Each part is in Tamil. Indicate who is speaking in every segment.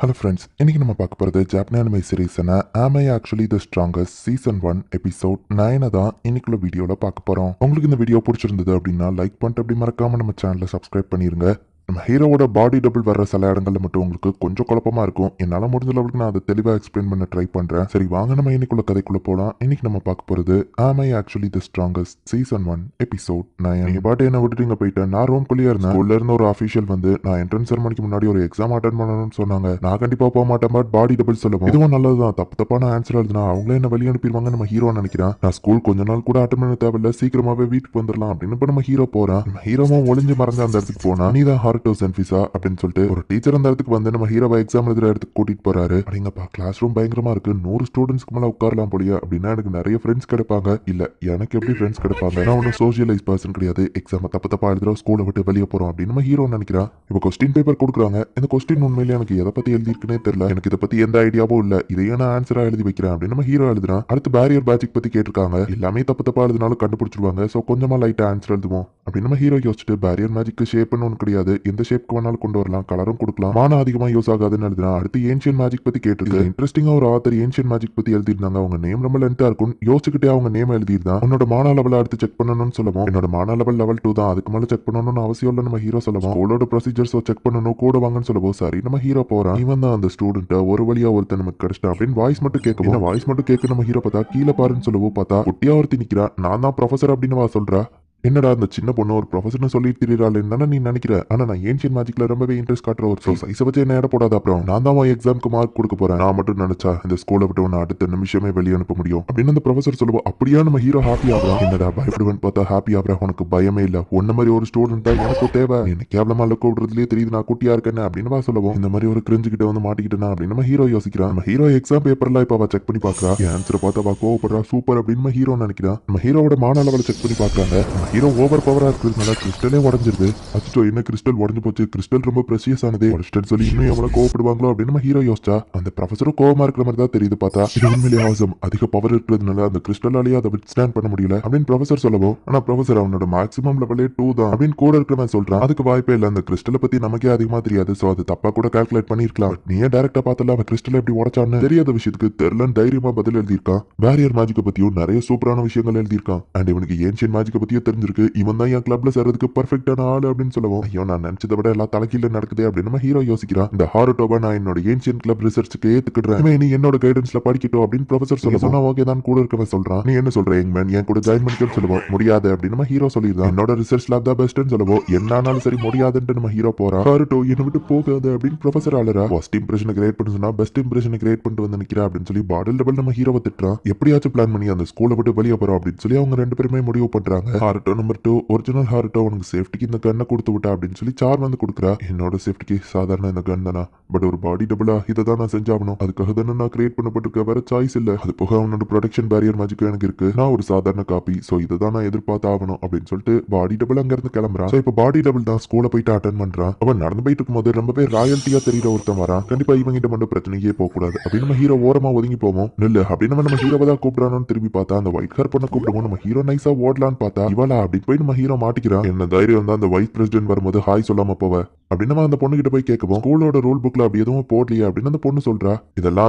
Speaker 1: ஹலோ ஃப்ரெண்ட்ஸ், இன்னைக்கு நம்ம பார்க்க போகிறது ஜாப்பனி அனிமே சீரீஸான ஆம் I actually the strongest season 1 episode 9 தான் இன்னைக்குள்ள வீடியோவில் பார்க்க போகிறோம். உங்களுக்கு இந்த வீடியோ பிடிச்சிருந்தது அப்படின்னா லைக் பண்ணிட்டு அப்படி மறக்காம நம்ம சேனலை சப்ஸ்கிரைப் பண்ணிருங்க. நம்ம ஹீரோவோட பாடி டபுள் வர்ற சில இடங்கள்ல மட்டும் உங்களுக்கு கொஞ்சம் குழப்பமா இருக்கும். என்னால் முடிஞ்ச அளவுக்கு நான் அதை தெளிவாக எக்ஸ்பிளைன் பண்ண ட்ரை பண்ணுறேன். சரி வாங்க நம்ம இன்னைக்குள்ள கதைக்குள்ள போகலாம். இன்னைக்கு நம்ம பார்க்க போகிறது ஆம் I actually the strongest season 1 episode 9. நீங்க பாட்டு என்ன விட்டுட்டு போயிட்டேன். நான் ரூம்குள்ளேயே இருந்தேன். ஸ்கூல்ல இருந்து ஒரு அஃபீஷியல் வந்து நான் என்ட்ரன்ஸ் செரமனிக்கு முன்னாடி ஒரு எக்ஸாம் அட்டன் பண்ணணும்னு சொன்னாங்க. நான் கண்டிப்பா போக மாட்டேன், பட் பாடி டபுள் சொல்லுவோம். இதுவும் நல்லதுதான். தப்பான ஆன்சர் எழுதுனா அவங்களே என்ன வெளியே அனுப்பிடுவாங்க. நம்ம ஹீரோ நினைக்கிறேன் நான் ஸ்கூல் கொஞ்ச நாள் கூட அட்டன் பண்ண தேவையில்ல, சீக்கிரமாவே வீட்டுக்கு வந்துடலாம் அப்படின்னு இப்ப நம்ம ஹீரோ போறான். நம்ம ஹீரோவும் ஒளிஞ்சு மறைஞ்ச அந்த இடத்துக்கு போனா நீ தான் ஹார்டோ சென்ஃபிசா அப்படின்னு சொல்லிட்டு ஒரு டீச்சர் அந்த இடத்துக்கு வந்து நம்ம ஹீரோவை எக்ஸாம் எழுதுற இடத்துக்கு கூட்டிட்டு போறாரு. அப்படிங்கப்பா கிளாஸ் ரூம் பயங்கரமா இருக்கு, 100 ஸ்டூடெண்ட்ஸ்க்கு மேல உட்காரலாம் போலியா அப்படின்னா எனக்கு நிறைய ஃப்ரெண்ட்ஸ் கிடைப்பாங்க. இல்ல எனக்கு எப்படி ஃப்ரெண்ட்ஸ் கிடைப்பாங்க, நான் ஒன்றும் சோசியலைஸ் பர்சன் கிடையாது. எக்ஸாம் தப்பா எழுதுறோம், ஸ்கூலை விட்டு வெளியே போறோம் அப்படின்னு நம்ம ஹீரோ நினைக்கிறான். இப்போ கொஸ்டின் பேப்பர் கொடுக்குறாங்க. இந்த கொஸ்டின் உண்மையிலேயே எனக்கு எதை பத்தி எழுதிருக்குன்னே தெரியல, எனக்கு இதை பத்தி எந்த ஐடியாவும் இல்ல, இதையே நான் ஆன்சரா எழுதி வைக்கிறேன் அப்படின்னு நம்ம ஹீரோ எழுதுறான். அடுத்து பேரியர் மேஜிக் பத்தி கேட்டிருக்காங்க. எல்லாமே தப்பா எழுதினாலும் கண்டுபிடிச்சிருவாங்க, சோ கொஞ்சமா லைட்டா ஆன்சர் எழுதுவோம் அப்படின்னு நம்ம ஹீரோ யோசிச்சுட்டு பேரியர் மேஜிக் ஷேப்னு ஒன்று கிடையாது, எந்த ஷேப்க்கு வேணாலும் கொண்டு வரலாம், கலரும் கொடுக்கலாம், மானம் அதிகமா யூஸ் ஆகாதுன்னு எழுதுறான். அடுத்து ஏன்ஷியன் மேஜிக் பத்தி கேட்டிருக்கு. இன்ட்ரெஸ்டிங்கா ஒரு ஆத்தர் ஏன்ஷியன் மேஜிக் பத்தி எழுதிருந்தாங்க. அவங்க நேம் ரொம்ப லென்த்தா இருக்கும், யோசிச்சுக்கிட்டே அவங்க நேம் எழுதிருந்தான். உன்னோட மான லெவல் அடுத்து செக் பண்ணணும்னு சொல்லுவோம். என்னோட மான லெவல் லெவல் 2 தான், அதுக்கு மேல செக் பண்ணணும்னு அவசியம் இல்ல நம்ம ஹீரோ சொல்லுவோம். ஸ்கூலோட ப்ரொசீஜர்ஸ் செக் பண்ணணும், கூட வாங்கன்னு சொல்லுவோம். சரி நம்ம ஹீரோ போறான். இவன் தான் அந்த ஸ்டூடெண்ட், ஒரு வழியா ஒருத்தன் நமக்கு கிடைச்சிட்டான் அப்படின்னு வாய்ஸ் மட்டும் கேட்கும். வாய்ஸ் மட்டும் கேட்க நம்ம ஹீரோ பார்த்தா கீழே பாருன்னு சொல்லுவோம். பார்த்தா குட்டியா ஒருத்தி நிக்கிறா. நான் தான் ப்ரொஃபசர் அப்படின்னு வா சொல்றா. என்னடா அந்த சின்ன பொண்ணு ஒரு ப்ரொஃபசர்னு சொல்லிட்டு திரிறாள்னு தானே நீ நினைக்கிற. ஆனா நான் ஏன்ஷியன் மேஜிக்ல ரொம்பவே இன்ட்ரெஸ்ட் காட்டுற ஒரு சைஸை வச்சு என்ன இட போடாத. அப்புறம் நான் தான் உன் எக்ஸாமுக்கு மார்க் கொடுக்க போறேன். நான் மட்டும் நினைச்சா இந்த ஸ்கூலை விட்டு உன்னை அடுத்த நிமிஷமே வெளியே அனுப்ப முடியும் அப்படின்னு அந்த ப்ரொஃபசர் சொல்லுவோம். அப்படியா நம்ம ஹீரோ ஹாப்பி ஆகுறான். என்னடா பயப்படுவேன்னு பார்த்தா ஹாப்பி ஆகுறா. உனக்கு பயமே இல்ல, உன்ன மாதிரி ஒரு ஸ்டூடெண்ட் தான் எனக்கும் தேவை. என்ன கேவலமா லுக் விடுறதுலயே தெரியுது நான் குட்டியா இருக்கேன்னு அப்படின்னு சொல்லுவோம். இந்த மாதிரி ஒரு கிரிஞ்சு கிட்ட வந்து மாட்டிக்கிட்டேனா அப்படின்னு நம்ம ஹீரோ யோசிக்கிறான். நம்ம ஹீரோ எக்ஸாம் பேப்பர்லாம் இப்ப செக் பண்ணி பாக்குறா. ஆன்சர் பார்த்தா கோவப்படுறா. சூப்பர் அப்படின்னு நம்ம ஹீரோ நினைக்கிறான். நம்ம ஹீரோவோட மான லெவலை செக் பண்ணி பாக்குறாங்க. நம்ம ஹீரோ ஓவர் பவரா இருக்கிறதுனால கிறிஸ்டலே உடஞ்சிருது. அச்சோ என்ன கிறிஸ்டல் உடஞ்சு போச்சு, கிறிஸ்டல் ரொம்ப பிரசியஸ் ஆனதே, உடச்சிட்டேன்னு சொல்லி இன்னும் எவ்வளவு கோவப்படுவாங்களோ அப்படின்னு நம்ம ஹீரோ யோசிச்சா அந்த ப்ரொஃபஸரும் கோவமா இருக்கிற மாதிரி தான் தெரியுது. பார்த்தா இது உண்மையிலே அவசம், அதிக பவர் இருக்கிறதுனால அந்த கிறிஸ்டலாலேயே அதை வித்ஸ்டாண்ட் பண்ண முடியல அப்படின்னு ப்ரொஃபசர் சொல்லவும், ஆனா ப்ரொஃபசர் அவனோட மேக்ஸிமம் லெவலே 2 தான் அப்படின்னு கூட இருக்கிறவன் சொல்றான். அதுக்கு வாய்ப்பே இல்ல, அந்த கிறிஸ்டலை பத்தி நமக்கே அதிகமா தெரியாது, சோ அது தப்பா கூட கால்குலேட் பண்ணிருக்கலாம். நீயே டைரக்டா பார்த்தல அவன் கிறிஸ்டல் எப்படி உடைச்சான்னு. தெரியாத விஷயத்துக்கு தெரியலன்னு தைரியமா பதில் எழுதியிருக்கான். பேரியர் மேஜிக்கை பத்தியும் நிறைய சூப்பரான விஷயங்கள் எழுதியிருக்கான். அண்ட் இவனுக்கு ஏன்ஷியன் மேஜிக்கை பத்தியும் தெரிஞ்சிருக்கு. இவன் தான் என் கிளப்ல சேர்றதுக்கு பர்ஃபெக்டான ஆளு அப்படின்னு சொல்லுவோம். ஐயோ நான் நினைச்சதை விட எல்லாம் தலைக்கீழ நடக்குது அப்படின்னு நம்ம ஹீரோ யோசிக்கிறான். இந்த ஹாருட்டோபா நான் என்னோட ஏன்ஷியன் கிளப் ரிசர்ச்சுக்கு ஏத்துக்கிடுறேன், நீ என்னோட கைடன்ஸ்ல படிக்கட்டும் அப்படின்னு ப்ரொஃபசர் சொல்ல சொன்னா ஓகே தான் கூட இருக்கவன் சொல்றான். நீ என்ன சொல்ற யங் மேன், என் கூட ஜாயின் பண்ணிக்கன்னு சொல்லுவோம். முடியாது அப்படின்னு நம்ம ஹீரோ சொல்லிடுறான். என்னோட ரிசர்ச் லேப் தான் பெஸ்ட்னு சொல்லுவோம். என்னானாலும் சரி முடியாதுன்னு நம்ம ஹீரோ போறான். ஹாருட்டோ என்னை விட்டு போகாது அப்படின்னு ப்ரொஃபசர் ஆளுறா. ஃபர்ஸ்ட் இம்ப்ரெஷனை கிரியேட் பண்ண சொன்னா பெஸ்ட் இம்ப்ரெஷனை கிரியேட் பண்ணிட்டு வந்து நிக்கிறா அப்படின்னு சொல்லி பாடில் டபுள் நம்ம ஹீரோவை திட்டுறான். எப்படியாச்சும் பிளான் பண்ணி அந்த ஸ்கூலை விட்டு வெளியே போறோம் அப்படின்னு சொல்லி அவங்க ரெண்டு பேருமே முடிவு பண்றாங்க. ஹாருட்டோ நம்பர் 2 ஒரிஜினல் ஹாருட்டோ உனக்கு சேஃப்டிக்கு இந்த கண்ணை கொடுத்து விட்டா அப்படின்னு சொல்லி சார் வந்து கொடுக்குறா. என்னோட சேஃப்டிக்கு சாதாரண இந்த கன் தானா, பட் ஒரு பாடி டபுளா இதை தான் நான் செஞ்சாகணும், அதுக்காக தானே நான் கிரியேட் பண்ணப்பட்டிருக்க, வேற சாய்ஸ் இல்ல. அது போக அவனோட ப்ரொடெக்ஷன் பேரியர் மேஜிக் எனக்கு இருக்கு, நான் ஒரு சாதாரண காப்பி, சோ இதை தான் நான் எதிர்பார்த்து ஆகணும் அப்படின்னு சொல்லிட்டு பாடி டபுள் அங்க இருந்து கிளம்புறான். சோ இப்போ பாடி டபுள் தான் ஸ்கூலை போயிட்டு அட்டன் பண்றான். அவன் நடந்து போயிட்டு இருக்கும்போது ரொம்பவே ராயல்ட்டியா தெரியுற ஒருத்தன் வரான். கண்டிப்பா இவங்கிட்ட மட்டும் பிரச்சனையே போக கூடாது அப்படின்னு நம்ம ஹீரோ ஓரமா ஒதுங்கி போவோம். நில்லு அப்படின்னு நம்ம ஹீரோவை தான் கூப்பிடறானு திரும்பி பார்த்தா அந்த ஒயிட் ஹேர் பொண்ணை கூப்பிடுவோம். நம்ம ஹீரோ நைஸா ஓடலான்னு பார்த்தா இவளா அப்படின்னு போய் நம்ம ஹீரோ மாட்டிக்கிறான். என்ன தைரியம் தான் அந்த வைஸ் பிரசிடென்ட் வரும்போது ஹாய் சொல்லாம போவ அப்படின்னு நம்ம அந்த பொண்ணு கிட்ட போய் கேட்கவும், ஸ்கூலோட ரூல் புக்ல அப்படி எதுவும் போடலையே அப்படின்னு அந்த பொண்ணு சொல்றா. இதெல்லாம்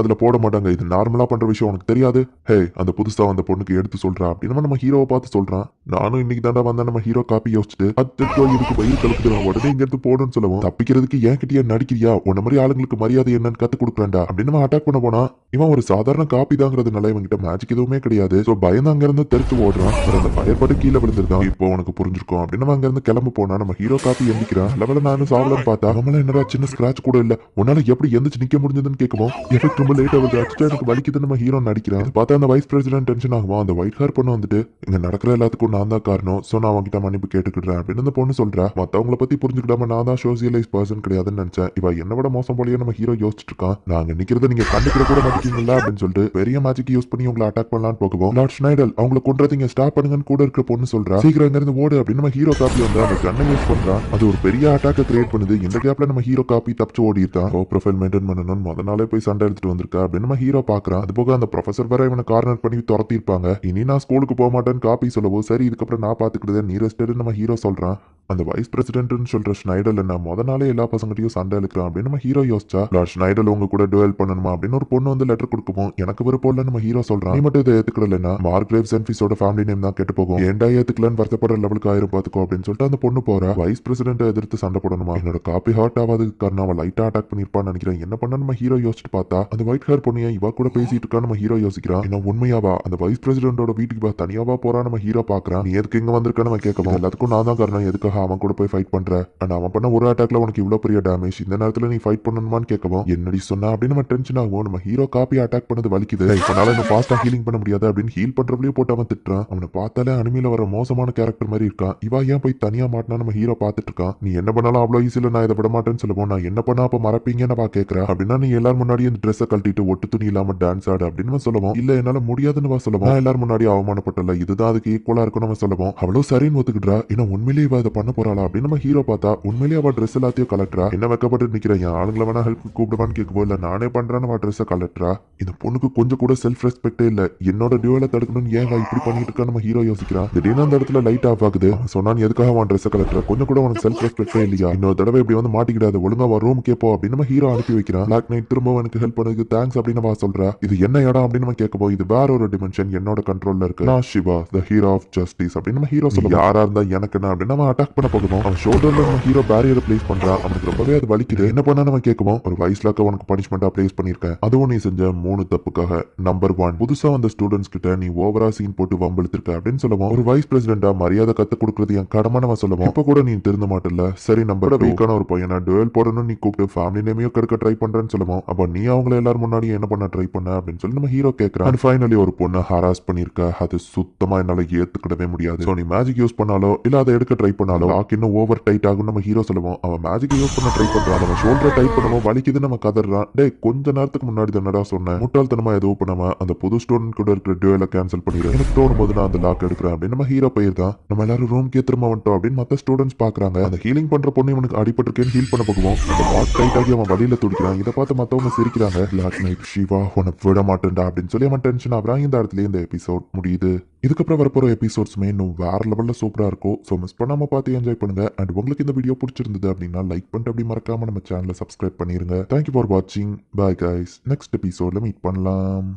Speaker 1: அதுல போட மாட்டாங்க, இது நார்மலா பண்ற விஷயம், உனக்கு தெரியாது. ஹே அந்த புதுசா அந்த பொண்ணுக்கு எடுத்து சொல்றா அப்படின்னு நம்ம ஹீரோவை பார்த்து சொல்றான். நானும் இன்னைக்கு தாண்டா வந்தா நம்ம ஹீரோ காப்பி யோசிச்சுட்டு அச்சோ இதுக்கு வயிறு கலக்குது, உடனே இங்க இருந்து போடுன்னு சொல்லுவோம். தப்பிக்கிறதுக்கு ஏன் கிட்டே நடிக்கிறியா, உன்ன மாதிரி ஆளுங்களுக்கு மரியாதை என்னன்னு கத்து கொடுக்குறாண்டா அப்படின்னு நம்ம அட்டாக் பண்ண போனா இவன் ஒரு சாதாரண காப்பி தாங்கிறதுனால இவன் கிட்ட மேஜிக் எதுவுமே கிடையாது. சோ பயந்து அங்க இருந்து தெரிச்சு ஓடுறான். அந்த ஃபயர் பட்டு கீழே விழுந்திருக்கான். இப்போ உனக்கு புரிஞ்சிருக்கும் அப்படின்னு நம்ம அங்க இருந்து கிளம்ப போனா நம்ம ஹீரோ காப்பி எந்திக்கிறான். லெவல நானும் சாவலன்னு பார்த்தா நம்மள என்னடா சின்ன ஸ்கிராச் கூட இல்ல, உன்னால எப்படி எந்திரிச்சு நிக்க முடிஞ்சதுன்னு கேட்கவும், எஃபெக்ட் ரொம்ப லேட் ஆகுது, ஆக்சுவலா எனக்கு வலிக்குதுன்னு நம்ம ஹீரோ நடிக்கிறான். பார்த்தா அந்த வைஸ் பிரசிடென்ட் டென்ஷன் ஆகும். அந்த ஒயிட் ஹேர் பொண்ணு வந்துட்டு இங்க நடக்கிற எல்லாத்துக்கும் நான் தான் காரணம், சோ நான் அவங்ககிட்ட மன்னிப்பு கேட்டுக்கிறேன் அப்படின்னு அந்த பொண்ணு சொல்றா. மத்தவங்கள பத்தி புரிஞ்சுக்கிடாம நான் தான் சோசியலைஸ் பர்சன் கிடையாதுன்னு நினைச்சேன், இவ என்ன விட மோசம் போலயே நம்ம ஹீரோ யோசிச்சுட்டு இருக்கான். நாங்க நிக்கிறத நீங்க கண்டுக்கிற கூட மாட்டீங்களா அப்படின்னு சொல்லிட்டு பெரிய மேஜிக் யூஸ் பண்ணி உங்களை அட்டாக் பண்ணலான்னு போகவும், லார்ட் ஸ்னைடல் அவங்களை கொன்றதீங்க ஸ்டாப் பண்ணுங்கன்னு கூட இருக்கிற பொண்ணு சொல்றா. சீக்கிரம் இங்க இருந்து ஓடு அப்படின்னு நம்ம ஹீரோ காப்பி வந்து அந்த கண்ணை யூஸ் பண்றான். அது ஒரு பெரிய அட்டாக்க கிரியேட் பண்ணுது. இந்த கேப்ல நம்ம ஹீரோ காப்பி தப்பிச்சு ஓடி இருக்கான். ப்ரொஃபைல் மெயின்டைன் பண்ணணும், முத நாளே போய் சண்டை எடுத்துட்டு வந்திருக்கா அப்படின்னு நம்ம ஹீரோ பாக்குறான். அது போக அந்த ப்ரொஃபசர் வேற இவனை கார்னர் பண்ணி துரத்தி இருப்பாங்க. இனி நான் ஸ்கூலுக்கு போக மாட்டேன்னு காப்பி சொல்லவும், சரி இதுக்கப்புறம் நான் பாத்துக்கிட்டதே நீ ரெஸ்ட் நம்ம ஹீரோ சொல்றான். அந்த வைஸ் பிரசிடென்ட்னு சொல்ற ஸ்னைடல் என்ன முத நாளே எல்லா பசங்களையும் சண்டை இழுக்கிறான் அப்படின்னு நம்ம ஹீரோ யோசிச்சா, லார்ட் ஸ்னைடல் உங்க கூட டுவெல் பண்ணணுமா அப்படின்னு ஒரு பொண்ணு வந்து லெட்டர் கொடுக்கும். எனக்கு விருப்பம் இல்ல நம்ம ஹீரோ சொல்றான். நீ மட்டும் இதை ஏத்துக்கலன்னா மார்க்ரேவ்ஸ் அண்ட் ஃபிஷோட ஃபேமிலி நேம் தான் கெட்டு போகும். ஏன்டா ஏத்துக்கலன்னு வருத்தப்படுற லெவலுக்கு ஆயிரம் பாத்துக்கோ அப்படின்னு சொல்லிட்டு அந்த பொண்ணு போறா. வைஸ் பிரசிடென்ட்டை எதிர்த்து சண்டை போடணுமா? என்னோட காப்பி ஹார்ட் ஆகாதுக்கு காரணம் அவன் லைட்டா அட்டாக் பண்ணிருப்பான்னு நினைக்கிறேன். என்ன பண்ண நம்ம ஹீரோ யோசிச்சுட்டு பார்த்தா அந்த ஒயிட் ஹேர் பொண்ணையா இவ கூட பேசிட்டு இருக்கா. நம்ம ஹீரோ யோசிக்கிறான், என்ன உண்மையாவா அந்த வைஸ் பிரசிடென்ட்டோட வீட்டுக்கு தனியாவா போறா? நம்ம ஹீரோ பாக்குறான். நீ எதுக்கு இங்க வந்திருக்கான்னு அவன் கேட்கவும், எல்லாத்துக்கும் நான் தான் காரணம், எதுக்காக அவன் கூட போய் ஃபைட் பண்ற? அண்ட் அவன் பண்ண ஒரு அட்டாக்ல உனக்கு இவ்வளவு பெரிய டேமேஜ், இந்த நேரத்துல நீ ஃபைட் பண்ணணுமான்னு கேட்கவும், என்னடி சொன்னா அப்படின்னு நம்ம டென்ஷன் ஆகும். நம்ம ஹீரோ காப்பி அட்டாக் பண்ணது வலிக்குது, இப்பனால என்ன ஃபாஸ்டா ஹீலிங் பண்ண முடியாது அப்படின்னு ஹீல் பண்றவளையும் போட்டு அவன் திட்டுறான். அவனை பார்த்தாலே அனிமையில வர மோசமான கேரக்டர் மாதிரி இருக்கான். இவா ஏன் போய் தனியா மாட்டினா நம்ம ஹீரோ பார்த்துட்டு இருக்கான். நீ என்ன பண்ணாலும் அவ்வளவு ஈஸியில நான் இதை விட மாட்டேன்னு சொல்லுவோம். நான் என்ன பண்ணா அப்ப மறப்பீங்கன்னு வா கேட்கறா. அப்படின்னா நீ எல்லாரும் முன்னாடி அந்த ட்ரெஸ்ஸை கழட்டிட்டு ஒட்டு துணி இல்லாம டான்ஸ் ஆடு அப்படின்னு சொல்லுவோம். இல்ல என்னால முடியாதுன்னு வா சொல்லுவோம். நான் எல்லாரும் முன்னாடி அவமானப்பட்டல, இதுதான் அதுக்கு ஈக்குவலா இருக்கும் நம்ம சொல்லுவோம். அவ்வளவு சரின்னு ஒத்துக்கிட்டா. ஏன்னா உண்மையிலேயே இவ இதை பண்ண போறாளா அப்படின்னு நம்ம ஹீரோ பார்த்தா உண்மையிலேயே அவ ட்ரெஸ் எல்லாத்தையும் கலட்டுறா. என்ன வைக்கப்பட்டு நிக்கிறேன், என் ஆளுங்களை வேணா ஹெல்ப் கூப்பிடுவான்னு கேட்கவோ, இல்ல நானே பண்றேன்னு அவ ட்ரெஸ்ஸை கலட்டுறா. இந்த பொண்ணுக்கு கொஞ்சம் கூட செல்ஃப் ரெஸ்பெக்டே இல்ல. என்னோட டியூவலை தடுக்கணும்னு ஏன் இப்படி பண்ணிட்டு இருக்கா நம்ம ஹீரோ யோசிக்கிறான். திடீர்னு அந்த இடத்துல லைட் ஆஃப் ஆகுது. சொன்னான் எதுக்காக அவன் ட்ரெஸ்ஸை கலட்டுற, கொஞ்சம் கூட உனக்கு செல்ஃப் ரெஸ்பெக்டே இல்லையா? இன்னொரு தடவை இப்படி வந்து மாட்டிக்கிடாது, ஒழுங்கா வா ரூம் கேப்போ அப்படின்னு நம்ம ஹீரோ அனுப்பி வைக்கிறான். பிளாக் நைட் திரும்ப எனக்கு ஹெல்ப் பண்ணதுக்கு தேங்க்ஸ் அப்படின்னு வா சொல்றா. இது என்ன இடம் அப்படின்னு நம்ம கேட்கப்போ, இது வேற ஒரு டிமென்ஷன், என்னோட கண்ட்ரோல்ல இருக்கு. நான் Siva the hero of justice அப்படின்னு நம்ம ஹீரோ சொல்லுவோம். யாரா இருந்தா எனக்கு என்ன அப்படின்னு நம்ம அட்டாக் பண்ண போகணும். அவன் ஷோல்டர்ல நம்ம ஹீரோ பேரியரை பிளேஸ் பண்றான். அவனுக்கு ரொம்பவே அது வலிக்குது. என்ன பண்ணா நம்ம கேட்கவும், ஒரு வயசுலாக்க உனக்கு பனிஷ்மெண்டா பிளேஸ் பண்ணிருக்கேன், அதுவும் நீ செஞ்ச 3 தப்புக்காக. நம்பர் 1, புதுசா வந்த ஸ்டூடெண்ட்ஸ் கிட்ட நீ ஓவரா சீன் போட்டு வம்பிழுத்திருக்க அப்படின்னு சொல்லுவோம். ஒரு வைஸ் பிரசிடென்டா மரியாதை கத்து கொடுக்கறது என் கடமை நம்ம சொல்லுவோம். இப்ப கூட நீ திருந்த மாட்டல. சரி, நம்பர் 2 ஒரு பையனை டுவெல் போடணும்னு நீ கூப்பிட்டு ஃபேமிலி நேமையும் கெடுக்க ட்ரை பண்றேன்னு சொல்லுவோம். அப்ப நீ அவங்கள எல்லாரும் முன்னாடி என்ன பண்ண ட்ரை பண்ண அப்படின்னு சொல்லி நம்ம ஹீரோ கேட்கறான். அண்ட் ஃபைனலி ஒரு பொண்ணை ஹராஸ் பண்ணிருக்க, அது சுத்தமா என்னால ஏத்துக்கிடவே முடியாது. சோ நீ மேஜிக் யூஸ் பண்ணாலோ இல்ல அதை எடுக்க ட்ரை பண்ணாலோ லாக் இன்னும் ஓவர் டைட் ஆகும் நம்ம ஹீரோ சொல்லுவோம். அவன் மேஜிக் யூஸ் பண்ண ட்ரை பண்றான். நம்ம ஷோல்டரை டைட் பண்ணுவோம், வலிக்குது நம்ம கதறான். டே கொஞ்ச நேரத்துக்கு முன்னாடி தானடா சொன்னேன், முட்டாள்தனமா எதுவும் பண்ணாம அந்த புது ஸ்டூடெண்ட் கூட இருக்கிற டுவெலை கேன்சல் பண்ணிடு, எனக்கு தோணும் போது நான் அந்த லாக் எடுக்கிறேன் அப்படின்னு நம்ம ஹீரோ போயிருந்தான். நம்ம எல்லாரும் ரூம்க்கே திரும்ப வந்துட்டோம் அப்படின்னு மத்த ஸ்டூடெண்ட்ஸ் பாக்குறாங்க. அந்த ஹீலிங் பண்ற பொண்ணு இவனுக்கு அடிபட்டிருக்கேன்னு ஹீல் பண்ண போகுவோம். அந்த லாக் டைட் ஆகி அவன் வழியில துடிக்கிறான். இதை பார்த்து மத்தவங்க சிரிக்கிறாங்க. பிளாக் நைட் சிவா உன விட மாட்டேன்டா அப்படின்னு சொல்லி அவன் டென்ஷன் ஆகுறான். இந்த இடத்துல இந்த எபிசோட் முடியுது. இதுக்கப்புறம் வரப்போற எபிசோட்ஸ்மே இன்னும் வேற லெவல்ல சூப்பரா இருக்கும். ஸோ மிஸ் பண்ணாம பார்த்து என்ஜாய் பண்ணுங்க. அண்ட் உங்களுக்கு இந்த வீடியோ பிடிச்சிருந்தது அப்படின்னா லைக் பண்ணிட்டு அப்படி மறக்காம நம்ம சேனலை சப்ஸ்கிரைப் பண்ணிருங்க. தேங்க்யூ ஃபார் வாட்சிங். Bye guys. நெக்ஸ்ட் எபிசோட்ல மீட் பண்ணலாம்.